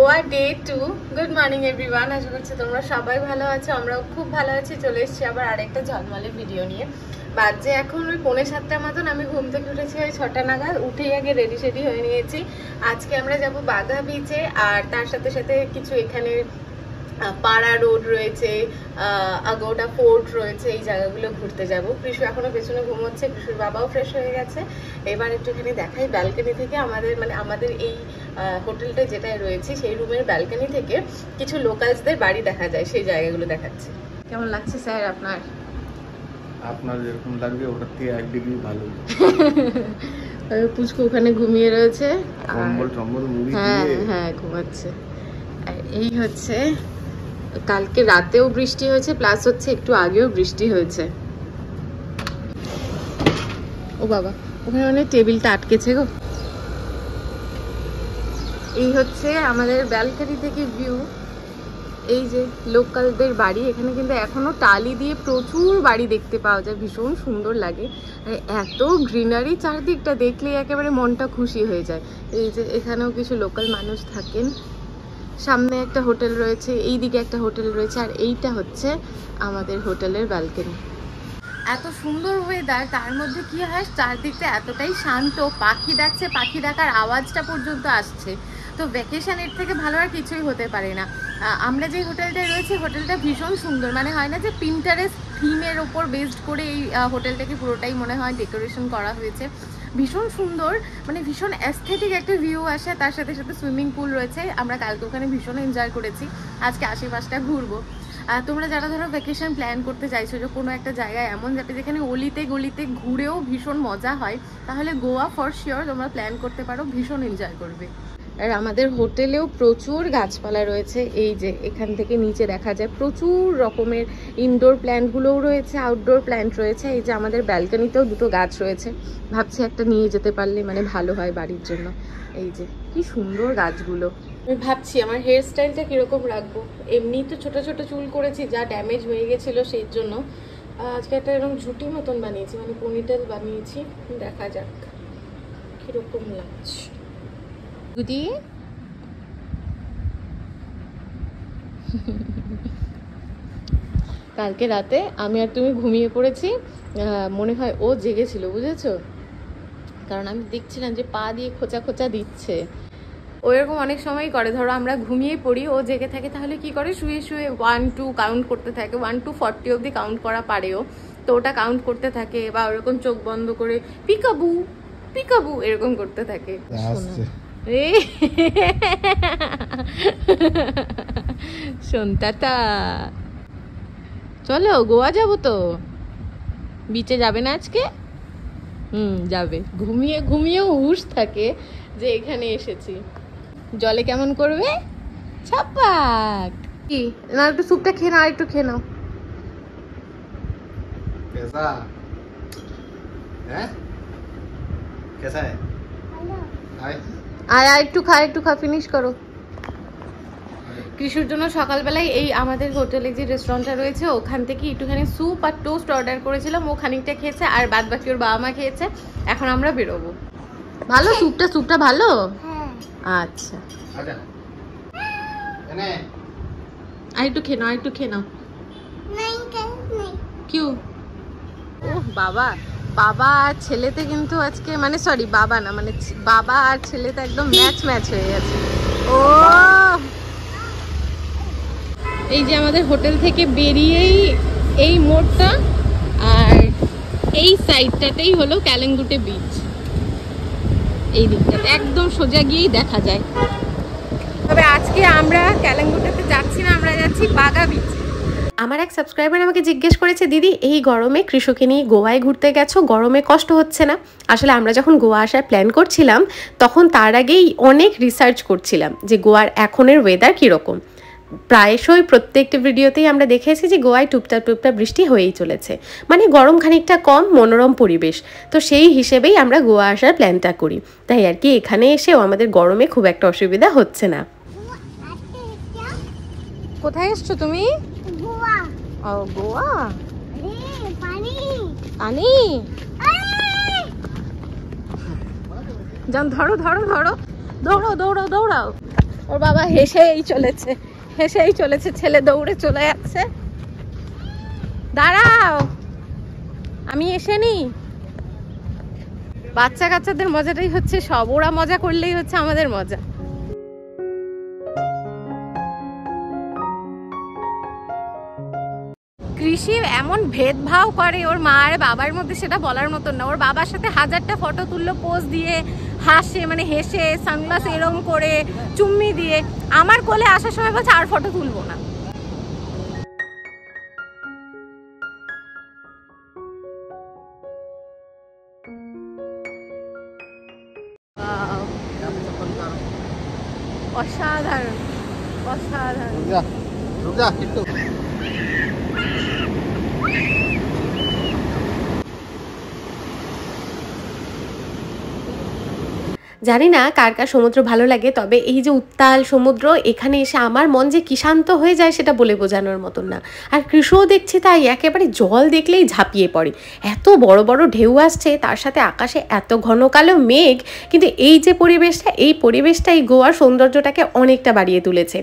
Goa day 2। Good morning everyone, আশা করছি তোমরা সবাই ভালো আছো, আমরাও খুব ভালো আছি। চলে এসেছি আবার আরেকটা ঝলমলে ভিডিও নিয়ে। বাজে এখন ওই 6:45 মতন। আমি ঘুম থেকে উঠেছি ওই 6টা নাগাদ, উঠেই আগে রেডি সেডি হয়ে নিয়েছি। আজকে আমরা যাব বাঘা বিচে, আর তার সাথে সাথে কিছু এখানে পাড়া রোড রয়েছে, আগোডা ফোর্ট রয়েছে, এই জায়গাগুলো ঘুরতে যাব। কৃষু এখনো পেছনে ঘুমোচ্ছে, কৃষুর বাবাও ফ্রেশ হয়ে গেছে। এবার একটুখানি দেখাই ব্যালকনি থেকে আমাদের এই হোটেলটা যেটা রয়েছে সেই রুমের ব্যালকনি থেকে কিছু লোকালসদের বাড়ি দেখা যায়, সেই জায়গাগুলো দেখাচ্ছি। কেমন লাগছে স্যার আপনার? আপনার যেরকম লাগবে ওটার থেকে 1 ডিগ্রি ভালো। পুচকু ওখানে ঘুমিয়ে রয়েছে, হ্যাঁ ঘুমাচ্ছে। আর এই হচ্ছে, কালকে রাতেও বৃষ্টি হয়েছে, প্লাস হচ্ছে একটু আগেও বৃষ্টি হয়েছে। ও বাবা, ওখানে মানে টেবিলটা আটকেছে গো। এই হচ্ছে আমাদের ব্যালকনি থেকে ভিউ। এই যে লোকালদের বাড়ি, এখানে কিন্তু এখনো টালি দিয়ে প্রচুর বাড়ি দেখতে পাওয়া যায়, ভীষণ সুন্দর লাগে। এত গ্রিনারি চারদিকটা, দেখলে একেবারে মনটা খুশি হয়ে যায়। এই যে এখানেও কিছু লোকাল মানুষ থাকেন। সামনে একটা হোটেল রয়েছে, এই দিকে একটা হোটেল রয়েছে, আর এইটা হচ্ছে আমাদের হোটেলের ব্যালকনি। এত সুন্দর ওয়েদার, তার মধ্যে কি হয় চারদিকটা এতটাই শান্ত, পাখি ডাকছে, পাখি ডাকার আওয়াজটা পর্যন্ত আসছে। তো ভ্যাকেশনের থেকে ভালো আর কিছুই হতে পারে না। আমরা যে হোটেলটায় রয়েছি, হোটেলটা ভীষণ সুন্দর, মানে হয় না যে পিন্টারেস্ট থিমের ওপর বেসড করে এই হোটেলটাকে পুরোটাই মনে হয় ডেকোরেশন করা হয়েছে। ভীষণ সুন্দর, মানে ভীষণ অ্যাস্থেটিক একটা ভিউ আসে। তার সাথে সাথে সুইমিং পুল রয়েছে। আমরা কালকে ওখানে ভীষণ এনজয় করেছি, আজকে আশেপাশটা ঘুরবো। তোমরা যারা ধরো ভ্যাকেশন প্ল্যান করতে চাইছো যে কোনো একটা জায়গায় এমন যাবে যেখানে অলিতে গলিতে ঘুরেও ভীষণ মজা হয়, তাহলে গোয়া ফর শিওর তোমরা প্ল্যান করতে পারো, ভীষণ এনজয় করবে। আর আমাদের হোটেলেও প্রচুর গাছপালা রয়েছে। এই যে এখান থেকে নিচে দেখা যায় প্রচুর রকমের ইনডোর প্ল্যান্টগুলোও রয়েছে, আউটডোর প্ল্যান্ট রয়েছে। এই যে আমাদের ব্যালকনিতেও 2টো গাছ রয়েছে, ভাবছি একটা নিয়ে যেতে পারলে মানে ভালো হয় বাড়ির জন্য। এই যে কি সুন্দর গাছগুলো। আমি ভাবছি আমার হেয়ার স্টাইলটা কিরকম রাখবো। এমনি তো ছোট ছোট চুল করেছি, যা ড্যামেজ হয়ে গেছিলো সেই জন্য। আজকে একটা এরকম ঝুটি মতন বানিয়েছি, মানে পনিটেল বানিয়েছি। দেখা যাক কিরকম লাগছে। কালকে রাতে আমি আর তুমি ঘুমিয়ে পড়েছি, মনে হয় ও জেগেছিল, বুঝেছো? কারণ আমি দেখছিলাম যে পা দিয়ে খোঁচা খোঁচা দিচ্ছে। ওইরকম অনেক সময় করে, ধরো আমরা ঘুমিয়ে পড়ি, ও জেগে থাকে, তাহলে কি করে শুয়ে শুয়ে 1 2 কাউন্ট করতে থাকে। 1 to 40 অবধি কাউন্ট করা পারেও, তো ওটা কাউন্ট করতে থাকে, বা ওরকম চোখ বন্ধ করে পিকাবু পিকাবু এরকম করতে থাকে। শোনতা, চলো গোয়া যাবো তো। বিচে যাবে না আজকে? যাবে। ঘুমিয়ে ঘুমিয়েও হুঁশ থাকে যে এখানে এসেছি। জলে কেমন করবে? ছাপাক। কি না, একটু স্যুপটা খেয়ে নাও, একটু খেয়ে নাও। कैसा है? कैसा है? আয় একটু খা, ফিনিশ করো। কৃষুর জন্য সকালবেলায় এই আমাদের হোটেলে যে রেস্টুরেন্টটা রয়েছে ওখান থেকে একটুখানি স্যুপ আর টোস্ট অর্ডার করেছিলাম। ও খানিকটা খেয়েছে, আর বাদ বাকি ওর বাবা মা খেয়েছে। এখন আমরা বেরোবো। ভালো স্যুপটা ভালো? আচ্ছা, আর একটু খেয়ে নাও। কিউ ও বাবা আর ছেলেতে কিন্তু আজকে, মানে সরি বাবা না, মানে বাবা আর ছেলেতে একদম ম্যাচ হয়ে গেছে। ও এই যে আমাদের হোটেল থেকে বেরিয়েই এই মোড়টা, আর এই সাইডটাতেই হলো ক্যালেঙ্গুটে বিচ। এই দিকটাতে একদম সোজা গিয়েই দেখা যায়। তবে আজকে আমরা ক্যালেঙ্গুটেতে যাচ্ছি না, আমরা যাচ্ছি বাঘা বিচ। আমার এক সাবস্ক্রাইবার আমাকে জিজ্ঞেস করেছে, দিদি এই গরমে কৃষকে নিয়ে গোয়ায় ঘুরতে গেছো, গরমে কষ্ট হচ্ছে না? আসলে আমরা যখন গোয়া আসার প্ল্যান করছিলাম, তখন তার আগেই অনেক রিসার্চ করছিলাম যে গোয়ার এখনের ওয়েদার কীরকম। প্রায়শই প্রত্যেকটি ভিডিওতেই আমরা দেখেছি যে গোয়ায় টুপটাপ বৃষ্টি হয়েই চলেছে, মানে গরম খানিকটা কম, মনোরম পরিবেশ। তো সেই হিসেবেই আমরা গোয়া আসার প্ল্যানটা করি। তাই আর কি এখানে এসেও আমাদের গরমে খুব একটা অসুবিধা হচ্ছে না। কোথায় এসছো তুমি? ও গোয়া, পানি। যান, ধরো, দৌড়াও। ওর বাবা হেসেই চলেছে, ছেলে দৌড়ে চলে যাচ্ছে। দাঁড়াও, আমি এসে নি। বাচ্চা কাচ্চাদের মজাটাই হচ্ছে সব, ওরা মজা করলেই হচ্ছে আমাদের মজা। কৃষি এমন ভেদভাব করে ওর মা আর বাবার মধ্যে, সেটা বলার মতন না। ওর বাবার সাথে 1000টা ফটো তুললো, পোজ দিয়ে হাসে, মানে হেসে, সানগ্লাস এরম করে, চুম্মি দিয়ে। আমার কোলে আসার সময় বলছে আর ফটো তুলবো না। অসাধারণ, অসাধারণ। জানি না কার কার সমুদ্র ভালো লাগে, তবে এই যে উত্তাল সমুদ্র, এখানে এসে আমার মন যে কি শান্ত হয়ে যায় সেটা বলে বোঝানোর মতন না। আর কৃষ্ণও দেখছি তাই, একেবারে জল দেখলেই ঝাঁপিয়ে পড়ে। এত বড় বড় ঢেউ আসছে, তার সাথে আকাশে এত ঘন কালো মেঘ, কিন্তু এই যে পরিবেশটা, এই পরিবেশটাই গোয়ার সৌন্দর্যটাকে অনেকটা বাড়িয়ে তুলেছে।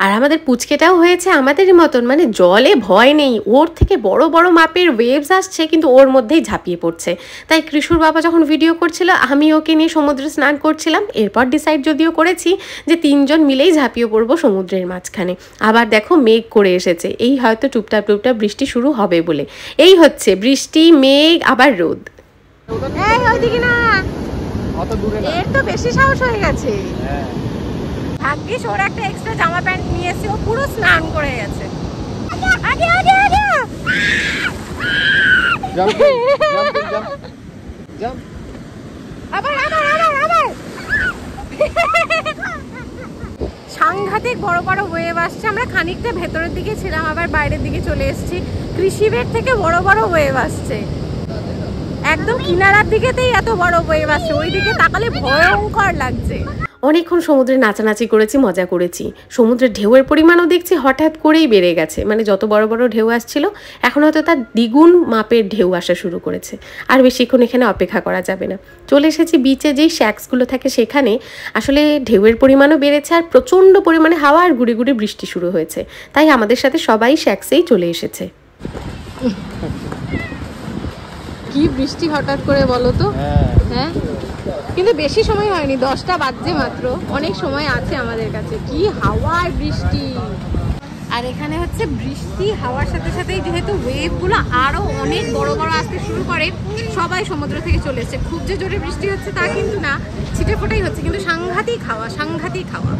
আর আমাদের পুচকেটাও হয়েছে আমাদেরই মতন, মানে জলে ভয় নেই, ওর থেকে বড় বড় মাপের ওয়েভস আসছে কিন্তু ওর মধ্যেই ঝাঁপিয়ে পড়ছে। তাই কৃষুর বাবা যখন ভিডিও করছিল, আমি ওকে নিয়ে সমুদ্রে স্নান করছিলাম। এরপর ডিসাইড যদিও করেছি যে 3 জন মিলেই ঝাঁপিয়ে পড়বো সমুদ্রের মাঝখানে। আবার দেখো মেঘ করে এসেছে, এই হয়তো টুপটাপ টুপটাপ বৃষ্টি শুরু হবে বলে। এই হচ্ছে বৃষ্টি, মেঘ, আবার রোদ। ওইদিকে না, এর তো বেশি সাহস হয়ে গেছে। ভাগ্যিস ওর একটা এক্সট্রা জামা প্যান্ট নিয়ে এসে, ও পুরো স্নান করে গেছে। আগে আগে আগে আবার আবার আবার আবার সাংঘাতিক বড় বড় ওয়েভ আসছে। আমরা খানিকটা ভেতরের দিকে ছিলাম, আবার বাইরের দিকে চলে এসেছি। কৃষি বেড থেকে বড় বড় ওয়েভ আসছে, একদম কিনারার দিকেতেই এত বড় ওয়েভ আসছে, ওই দিকে তাকালে ভয়ঙ্কর লাগছে। অনেকক্ষণ সমুদ্রে নাচানাচি করেছি, মজা করেছি। সমুদ্রের ঢেউয়ের পরিমাণও দেখছি হঠাৎ করেই বেড়ে গেছে, মানে যত বড় বড় ঢেউ আসছিল এখন হয়তো তার দ্বিগুণ মাপের ঢেউ আসা শুরু করেছে। আর বেশিক্ষণ এখানে অপেক্ষা করা যাবে না। চলে এসেছি বিচে, যেই শ্যাক্সগুলো থাকে সেখানে। আসলে ঢেউয়ের পরিমাণও বেড়েছে, আর প্রচণ্ড পরিমাণে হাওয়া আর গুড়ি গুড়ি বৃষ্টি শুরু হয়েছে। তাই আমাদের সাথে সবাই শ্যাক্সেই চলে এসেছে। কি বৃষ্টি হঠাৎ করে বলো তো। হ্যাঁ, কিন্তু বেশি সময় হয়নি, 10টা বাজছে মাত্র, অনেক সময় আছে আমাদের কাছে। কি হাওয়া আর বৃষ্টি। আর এখানে হচ্ছে বৃষ্টি হাওয়ার সাথে সাথেই যেহেতু ওয়েভগুলো আরো অনেক বড় বড় আসতে শুরু করে, সবাই সমুদ্র থেকে চলে এসেছে। খুব যে জোরে বৃষ্টি হচ্ছে তা কিন্তু না, ছিটে ফোটাই হচ্ছে, কিন্তু সাংঘাতিক হাওয়া, সাংঘাতিক হাওয়া।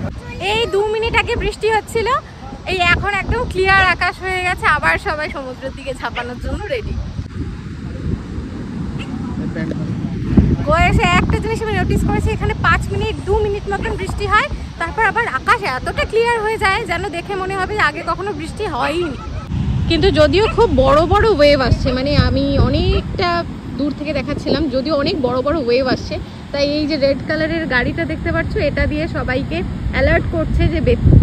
এই 2 মিনিট আগে বৃষ্টি হচ্ছিল, এই এখন একদম ক্লিয়ার আকাশ হয়ে গেছে, আবার সবাই সমুদ্রের দিকে ঝাঁপানোর জন্য রেডি। গোয়া এসে একটা জিনিস আমি নোটিস করেছি, এখানে 5 মিনিট 2 মিনিট মতন বৃষ্টি হয়, তারপর আবার আকাশ এতটা ক্লিয়ার হয়ে যায় যেন দেখে মনে হবে আগে কখনো বৃষ্টি হয়নি। কিন্তু যদিও খুব বড় বড় ওয়েভ আসছে, মানে আমি অনেকটা দূর থেকে দেখাচ্ছিলাম, যদিও অনেক বড় বড় ওয়েভ আসছে, তাই এই যে রেড কালারের গাড়িটা দেখতে পাচ্ছ, এটা দিয়ে সবাইকে অ্যালার্ট করছে যে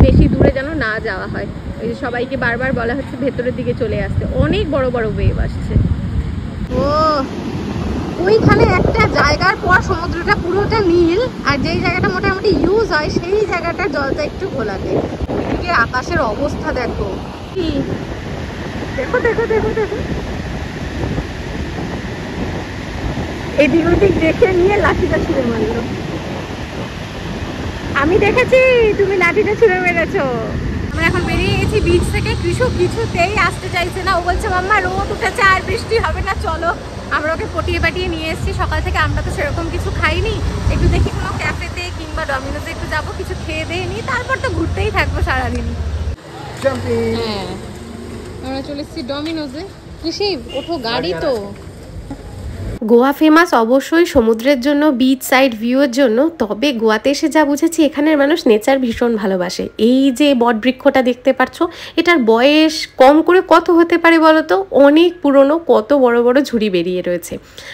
বেশি দূরে যেন না যাওয়া হয়। ওই যে সবাইকে বারবার বলা হচ্ছে ভেতরের দিকে চলে আসতে, অনেক বড় বড় ওয়েভ আসছে। ও ওইখানে একটা জায়গার পর সমুদ্রটা পুরোটা নীল, আর যেই জায়গাটা মোটামুটি ইউজ হয় সেই জায়গাটার জলটা একটু ঘোলাটে। এদিকে আকাশের অবস্থা দেখো, কি দেখো দেখো দেখো দেখো, এদিক ওদিক দেখে নিয়ে লাঠিটা ছুঁড়ে মারলো। আমি দেখেছি তুমি লাঠিটা ছুঁড়ে মেরেছো। আমরা এখন বেরিয়ে গেছি বিচ থেকে। কৃষু কিছুতেই আসতে চাইছে না, ও বলছে মাম্মা রোদ উঠেছে আর বৃষ্টি হবে না, চলো। আমরা ওকে পটিয়ে পাটিয়ে নিয়ে এসেছি। সকাল থেকে আমরা তো সেরকম কিছু খাইনি, একটু দেখি কোনো ক্যাফেতে কিংবা ডমিনোজে একটু যাবো, কিছু খেয়ে দিয়ে নিই, তারপর তো ঘুরতেই থাকবো সারাদিন। হ্যাঁ, আমরা চলে এসেছি ডমিনোজে। কৃষি ওঠো, গাড়ি তো। গোয়া ফেমাস অবশ্যই সমুদ্রের জন্য, বিচ সাইড ভিউয়ের জন্য, তবে গোয়াতে এসে যা বুঝেছি এখানের মানুষ নেচার ভীষণ ভালোবাসে। এই যে বটবৃক্ষটা দেখতে পাচ্ছ, এটার বয়স কম করে কত হতে পারে বলো তো? অনেক পুরনো, কত বড় বড় ঝুড়ি বেরিয়ে রয়েছে।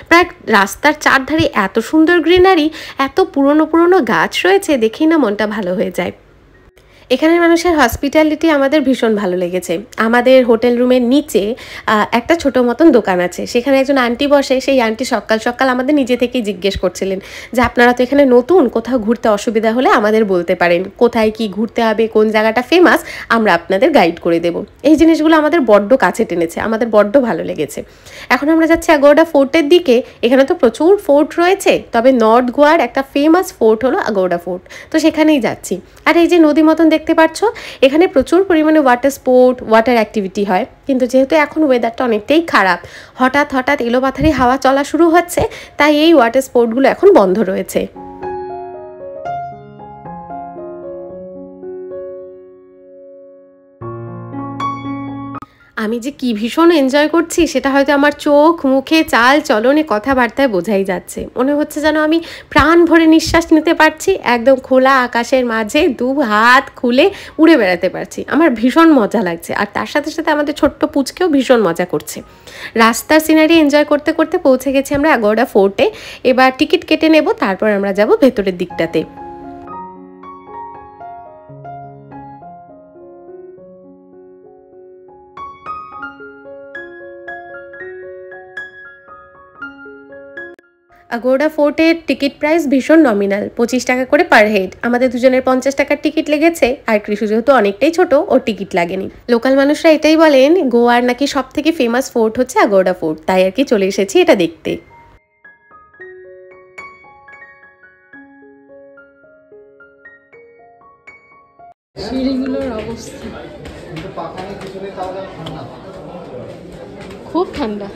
প্রায় রাস্তার চারধারে এত সুন্দর গ্রিনারি, এত পুরনো পুরনো গাছ রয়েছে, দেখেই না মনটা ভালো হয়ে যায়। এখানের মানুষের হসপিটালিটি আমাদের ভীষণ ভালো লেগেছে। আমাদের হোটেল রুমের নিচে একটা ছোট মতন দোকান আছে, সেখানে একজন আন্টি বসে। সেই আন্টি সকাল সকাল আমাদের নিজে থেকেই জিজ্ঞেস করছিলেন যে আপনারা তো এখানে নতুন, কোথাও ঘুরতে অসুবিধা হলে আমাদের বলতে পারেন, কোথায় কি ঘুরতে হবে, কোন জায়গাটা ফেমাস, আমরা আপনাদের গাইড করে দেব। এই জিনিসগুলো আমাদের বড্ড কাছে টেনেছে, আমাদের বড্ড ভালো লেগেছে। এখন আমরা যাচ্ছি আগোড়া ফোর্টের দিকে। এখানে তো প্রচুর ফোর্ট রয়েছে, তবে নর্থ গোয়ার একটা ফেমাস ফোর্ট হলো আগোড়া ফোর্ট, তো সেখানেই যাচ্ছি। আর এই যে নদী মতন দেখতে পাচ্ছ, এখানে প্রচুর পরিমাণে ওয়াটার স্পোর্ট, ওয়াটার অ্যাক্টিভিটি হয়। কিন্তু যেহেতু এখন ওয়েদারটা অনেকটাই খারাপ, হঠাৎ হঠাৎ এলোপাথারি হাওয়া চলা শুরু হচ্ছে, তাই এই ওয়াটার স্পোর্টগুলো এখন বন্ধ রয়েছে। আমি যে কি ভীষণ এনজয় করছি সেটা হয়তো আমার চোখ, মুখে, চাল চলনে, কথাবার্তায় বোঝাই যাচ্ছে। মনে হচ্ছে যেন আমি প্রাণ ভরে নিঃশ্বাস নিতে পারছি, একদম খোলা আকাশের মাঝে দু হাত খুলে উড়ে বেড়াতে পারছি। আমার ভীষণ মজা লাগছে। আর তার সাথে সাথে আমাদের ছোট্ট পুচকেও ভীষণ মজা করছে। রাস্তার সিনারি এনজয় করতে করতে পৌঁছে গেছি আমরা আগোড়া ফোর্টে। এবার টিকিট কেটে নেব, তারপর আমরা যাব ভেতরের দিকটাতে। আগোড়া ফোর্টের টিকিট প্রাইস ভীষণ নমিনাল, 25 টাকা করে পার হেড। আমাদের দুজনের 50 টাকার টিকিট লেগেছে। আর কৃষু যেহেতু অনেকটাই ছোট, ওর টিকিট লাগেনি। লোকাল মানুষরা এটাই বলেন গোয়ার নাকি সব থেকে ফেমাস ফোর্ট হচ্ছে আগোড়া ফোর্ট, তাই আর কি চলে এসেছি এটা দেখতে। সিঁড়িগুলোর অবস্থা খুব ঠান্ডা,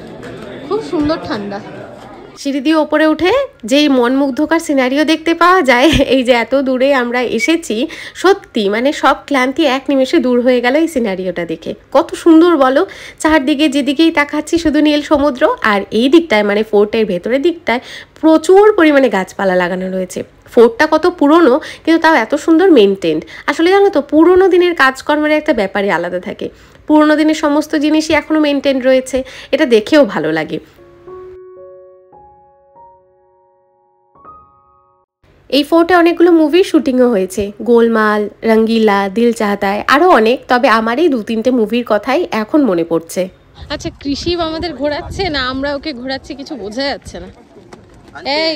খুব সুন্দর ঠান্ডা। সিঁড়ি দিয়ে ওপরে উঠে যেই মনমুগ্ধকর সিনারিও দেখতে পাওয়া যায়, এই যে এত দূরে আমরা এসেছি, সত্যি মানে সব ক্লান্তি এক নিমেষে দূর হয়ে গেল এই সিনারিওটা দেখে। কত সুন্দর বলো, চারদিকে যেদিকেই তাকাচ্ছি শুধু নীল সমুদ্র। আর এই দিকটায় মানে ফোর্টের ভেতরের দিকটায় প্রচুর পরিমাণে গাছপালা লাগানো রয়েছে। ফোর্টটা কত পুরনো, কিন্তু তাও এত সুন্দর মেনটেন্ড। আসলে জানো তো, পুরোনো দিনের কাজকর্মের একটা ব্যাপারই আলাদা থাকে। পুরোনো দিনের সমস্ত জিনিসই এখনও মেনটেন্ড রয়েছে, এটা দেখেও ভালো লাগে। এই ফোর্টে অনেকগুলো মুভির শুটিংও হয়েছে, গোলমাল, রঙ্গিলা, দিল চাহতায়, আরও অনেক। তবে আমার এই 2-3টে মুভির কথাই এখন মনে পড়ছে। আচ্ছা, কৃষি আমাদের ঘোরাচ্ছে না আমরা ওকে ঘোরাচ্ছি, কিছু বোঝা যাচ্ছে না। এই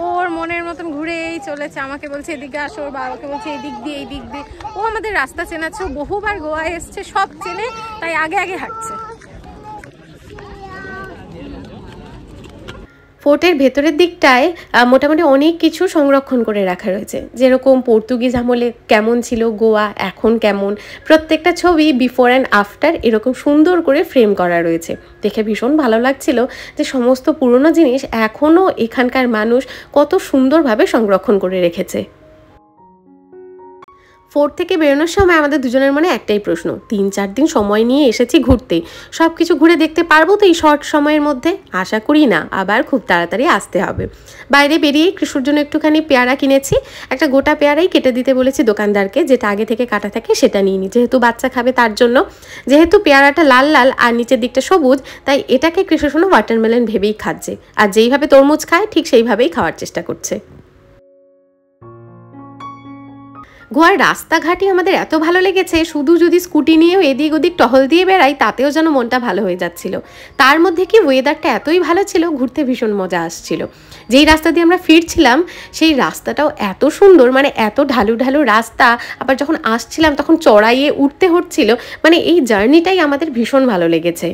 ওর মনের মতন ঘুরেই চলেছে, আমাকে বলছে এদিকে আসো, ওর বাবাকে বলছে এদিক দিয়ে এই দিক দিয়ে। ও আমাদের রাস্তা চেনাচ্ছে, বহুবার গোয়া এসছে, সব চেনে, তাই আগে আগে হাঁটছে। ফোর্টের ভেতরের দিকটায় মোটামুটি অনেক কিছু সংরক্ষণ করে রাখা রয়েছে, যেরকম পর্তুগিজ আমলে কেমন ছিল গোয়া, এখন কেমন, প্রত্যেকটা ছবি বিফোর অ্যান্ড আফটার এরকম সুন্দর করে ফ্রেম করা রয়েছে। দেখে ভীষণ ভালো লাগছিল যে সমস্ত পুরনো জিনিস এখনও এখানকার মানুষ কত সুন্দরভাবে সংরক্ষণ করে রেখেছে। ফোর্ট থেকে বেরোনোর সময় আমাদের দুজনের মনে একটাই প্রশ্ন, 3-4 দিন সময় নিয়ে এসেছি ঘুরতে, সব কিছু ঘুরে দেখতে পারবো তো এই শর্ট সময়ের মধ্যে? আশা করি না, আবার খুব তাড়াতাড়ি আসতে হবে। বাইরে বেরিয়ে কৃষুর জন্য একটুখানি পেয়ারা কিনেছি। একটা গোটা পেয়ারাই কেটে দিতে বলেছি দোকানদারকে, যেটা আগে থেকে কাটা থাকে সেটা নিয়ে নিই, যেহেতু বাচ্চা খাবে তার জন্য। যেহেতু পেয়ারাটা লাল লাল আর নিচের দিকটা সবুজ, তাই এটাকে কৃষু শোনো ওয়াটারমেলন ভেবেই খাচ্ছে। আর যেইভাবে তরমুজ খায় ঠিক সেইভাবেই খাওয়ার চেষ্টা করছে। গোয়ার রাস্তাঘাটই আমাদের এত ভালো লেগেছে, শুধু যদি স্কুটি নিয়েও এদিক ওদিক টহল দিয়ে বেড়াই তাতেও যেন মনটা ভালো হয়ে যাচ্ছিল। তার মধ্যে কি ওয়েদারটা এতই ভালো ছিল, ঘুরতে ভীষণ মজা আসছিল। যেই রাস্তা দিয়ে আমরা ফিরছিলাম সেই রাস্তাটাও এত সুন্দর, মানে এত ঢালু ঢালু রাস্তা, আবার যখন আসছিলাম তখন চড়াইয়ে উঠতে হচ্ছিল, মানে এই জার্নিটাই আমাদের ভীষণ ভালো লেগেছে।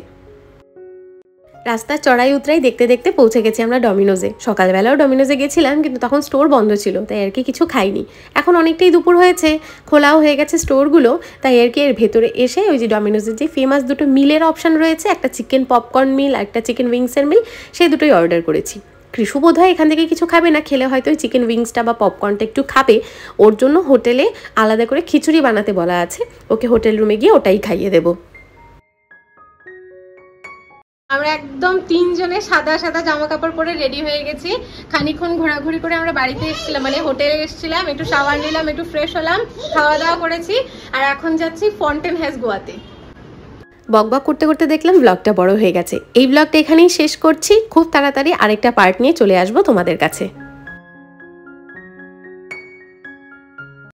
রাস্তার চড়াই উতরাই দেখতে দেখতে পৌঁছে গেছি আমরা ডমিনোজে। সকালবেলাও ডমিনোজে গেছিলাম, কিন্তু তখন স্টোর বন্ধ ছিল, তাই আর কি কিছু খাইনি। এখন অনেকটাই দুপুর হয়েছে, খোলাও হয়ে গেছে স্টোরগুলো, তাই আর কি এর ভেতরে এসে ওই যে ডমিনোজের যে ফেমাস দুটো মিলের অপশান রয়েছে, একটা চিকেন পপকর্ন মিল আর একটা চিকেন উইংসের মিল, সেই দুটোই অর্ডার করেছি। কৃষু বোধ হয় এখান থেকে কিছু খাবে না, খেলে হয়তো ওই চিকেন উইংসটা বা পপকর্নটা একটু খাবে। ওর জন্য হোটেলে আলাদা করে খিচুড়ি বানাতে বলা আছে, ওকে হোটেল রুমে গিয়ে ওটাই খাইয়ে দেবো। আমরা একদম 3 জনে সাদা সাদা জামা কাপড় পরে রেডি হয়ে গেছি। খানিক্ষণ ঘোরাঘুরি করে আমরা বাড়িতে এসেছিলাম, মানে হোটেলে এসেছিলাম, একটু শাওয়ার নিলাম, একটু ফ্রেশ হলাম, খাওয়া দাওয়া করেছি, আর এখন যাচ্ছি ফন্টেন হ্যাজ গোয়াতে। বকবক করতে করতে দেখলাম ব্লগটা বড় হয়ে গেছে। এই ব্লগটা এখানেই শেষ করছি। খুব তাড়াতাড়ি আরেকটা পার্ট নিয়ে চলে আসবো তোমাদের কাছে।